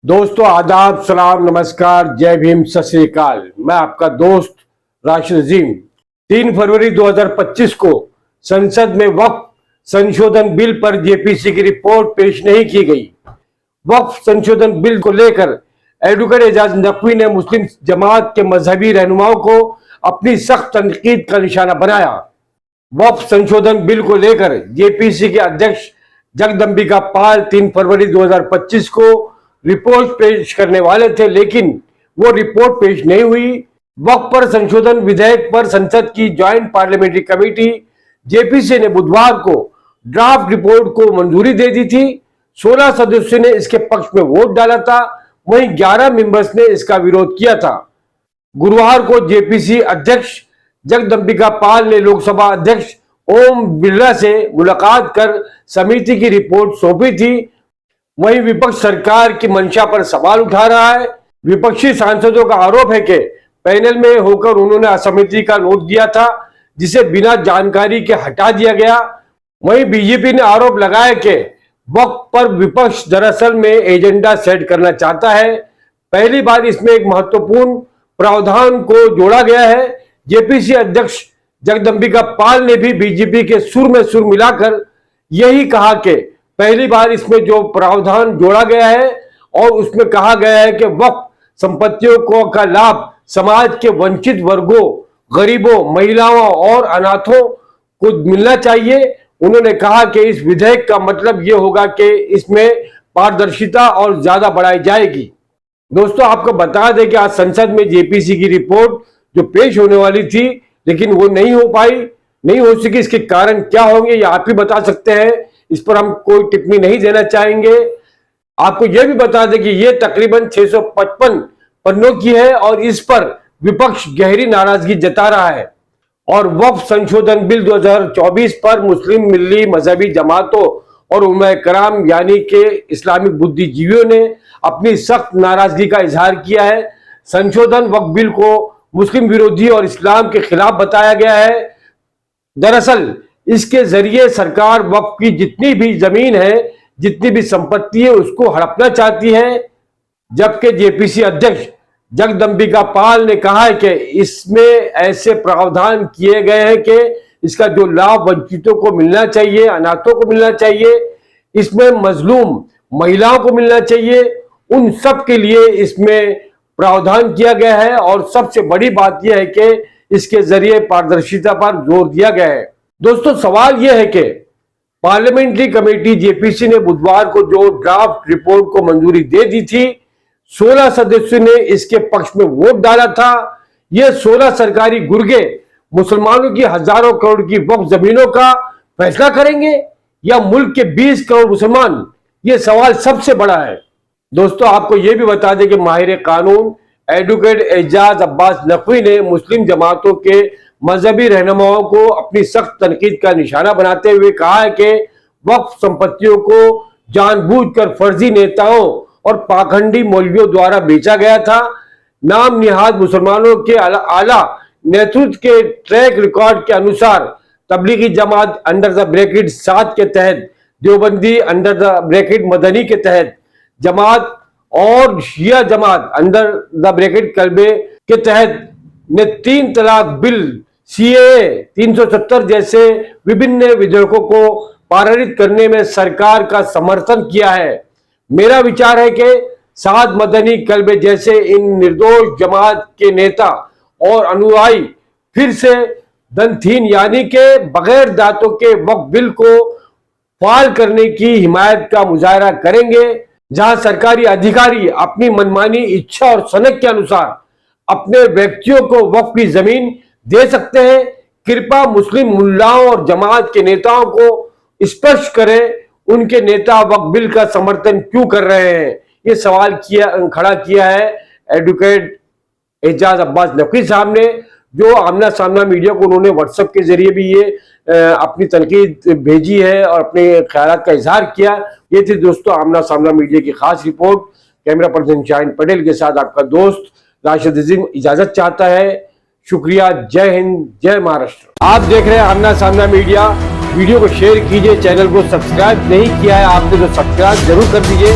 दोस्तों आदाब, सलाम, नमस्कार, जय भीम, सत श्री अकाल। मैं आपका दोस्त राशिद अजीम। 3 फरवरी 2025 को संसद में वक्फ संशोधन बिल पर जेपीसी की रिपोर्ट पेश नहीं की गई। वक्फ संशोधन बिल को लेकर एडवोकेट एजाज नकवी ने मुस्लिम जमात के मजहबी रहनुमाओं को अपनी सख्त तनकीद का निशाना बनाया। वक्फ संशोधन बिल को लेकर जेपीसी के अध्यक्ष जगदम्बिका पाल 3 फरवरी 2025 को रिपोर्ट पेश करने वाले थे, लेकिन वो रिपोर्ट पेश नहीं हुई। वक्फ पर संशोधन विधेयक पर संसद की ज्वाइंट पार्लियामेंट्री कमेटी जेपीसी ने बुधवार को ड्राफ्ट रिपोर्ट को मंजूरी दे दी थी। 16 सदस्यों ने इसके पक्ष में वोट डाला था, वहीं 11 मेंबर्स ने इसका विरोध किया था। गुरुवार को जेपीसी अध्यक्ष जगदम्बिका पाल ने लोकसभा अध्यक्ष ओम बिरला से मुलाकात कर समिति की रिपोर्ट सौंपी थी। वहीं विपक्ष सरकार की मंशा पर सवाल उठा रहा है। विपक्षी सांसदों का आरोप है कि पैनल में होकर उन्होंने समिति का नोट दिया था, जिसे बिना जानकारी के हटा दिया गया। वहीं बीजेपी ने आरोप लगाया कि वक्फ पर विपक्ष दरअसल में एजेंडा सेट करना चाहता है। पहली बार इसमें एक महत्वपूर्ण प्रावधान को जोड़ा गया है। जेपीसी अध्यक्ष जगदम्बिका पाल ने भी बीजेपी के सुर में सुर मिलाकर यही कहा कि पहली बार इसमें जो प्रावधान जोड़ा गया है और उसमें कहा गया है कि वक्फ संपत्तियों को का लाभ समाज के वंचित वर्गों, गरीबों, महिलाओं और अनाथों को मिलना चाहिए। उन्होंने कहा कि इस विधेयक का मतलब ये होगा कि इसमें पारदर्शिता और ज्यादा बढ़ाई जाएगी। दोस्तों आपको बता दें कि आज संसद में जेपीसी की रिपोर्ट जो पेश होने वाली थी, लेकिन वो नहीं हो पाई, नहीं हो सकी। इसके कारण क्या होंगे ये आप ही बता सकते हैं, इस पर हम कोई टिप्पणी नहीं देना चाहेंगे। आपको यह भी बता दें कि यह तकरीबन 655 पन्नों की है और इस पर विपक्ष गहरी नाराजगी जता रहा है। और वक्फ संशोधन बिल 2024 पर मुस्लिम मिल्ली मजहबी जमातों और उलमाए कराम यानी के इस्लामिक बुद्धिजीवियों ने अपनी सख्त नाराजगी का इजहार किया है। संशोधन वक्फ बिल को मुस्लिम विरोधी और इस्लाम के खिलाफ बताया गया है। दरअसल इसके जरिए सरकार वक्फ की जितनी भी जमीन है, जितनी भी संपत्ति है, उसको हड़पना चाहती है। जबकि जेपीसी अध्यक्ष जगदम्बिका पाल ने कहा है कि इसमें ऐसे प्रावधान किए गए हैं कि इसका जो लाभ वंचितों को मिलना चाहिए, अनाथों को मिलना चाहिए, इसमें मजलूम महिलाओं को मिलना चाहिए, उन सब के लिए इसमें प्रावधान किया गया है। और सबसे बड़ी बात यह है कि इसके जरिए पारदर्शिता पर जोर दिया गया है। दोस्तों सवाल यह है कि पार्लियामेंट्री कमेटी जेपीसी ने बुधवार को जो ड्राफ्ट रिपोर्ट को मंजूरी दे दी थी, 16 सदस्यों ने इसके पक्ष में वोट डाला था। ये 16 सरकारी गुर्गे मुसलमानों की हजारों करोड़ की वक्फ जमीनों का फैसला करेंगे या मुल्क के 20 करोड़ मुसलमान? ये सवाल सबसे बड़ा है। दोस्तों आपको यह भी बता दें कि माहिर कानून एडवोकेट एजाज अब्बास नकवी ने मुस्लिम जमातों के मजहबी रहनुमाओं को अपनी सख्त तनकीद का निशाना बनाते हुए कहा है कि वक्फ संपत्तियों को जानबूझकर फर्जी नेताओं और पाखंडी मौलवियों द्वारा बेचा गया था। नाम निहाद मुसलमानों के आला नेतृत्व के ट्रैक रिकॉर्ड के अनुसार Tablighi Jamaat under the bracket 7 के तहत, Deobandi under the bracket Madani के तहत जमात और शिया जमात अंडर द ब्रैकेट कल्बे के तहत ने 3 तलाक बिल, सीएए 370 जैसे विभिन्न विधेयकों को पारित करने में सरकार का समर्थन किया है। मेरा विचार है कि साद मदनी कल्बे जैसे इन निर्दोष जमात के नेता और अनुयायी फिर से दनथीन यानी के बगैर दांतों के वक्फ बिल को फाल करने की हिमायत का मुजाहरा करेंगे, जहां सरकारी अधिकारी अपनी मनमानी इच्छा और सनक के अनुसार अपने व्यक्तियों को वक्फ की जमीन दे सकते हैं। कृपया मुस्लिम मुल्लाओं और जमात के नेताओं को स्पष्ट करें, उनके नेता वक्फ बिल का समर्थन क्यों कर रहे हैं? ये सवाल खड़ा किया है एडवोकेट एजाज अब्बास नकवी साहब ने, जो आमना सामना मीडिया को उन्होंने व्हाट्सएप के जरिए भी ये अपनी तनकीद भेजी है और अपने ख्यालात का इजहार किया। ये थी दोस्तों आमना सामना मीडिया की खास report. Camera person Shaheen Patel के साथ आपका दोस्त राशिद अजीम इजाजत चाहता है। शुक्रिया। जय हिंद, जय महाराष्ट्र। आप देख रहे हैं आमना सामना मीडिया। वीडियो को शेयर कीजिए, चैनल को सब्सक्राइब नहीं किया है आपने तो सब्सक्राइब जरूर कर दीजिए।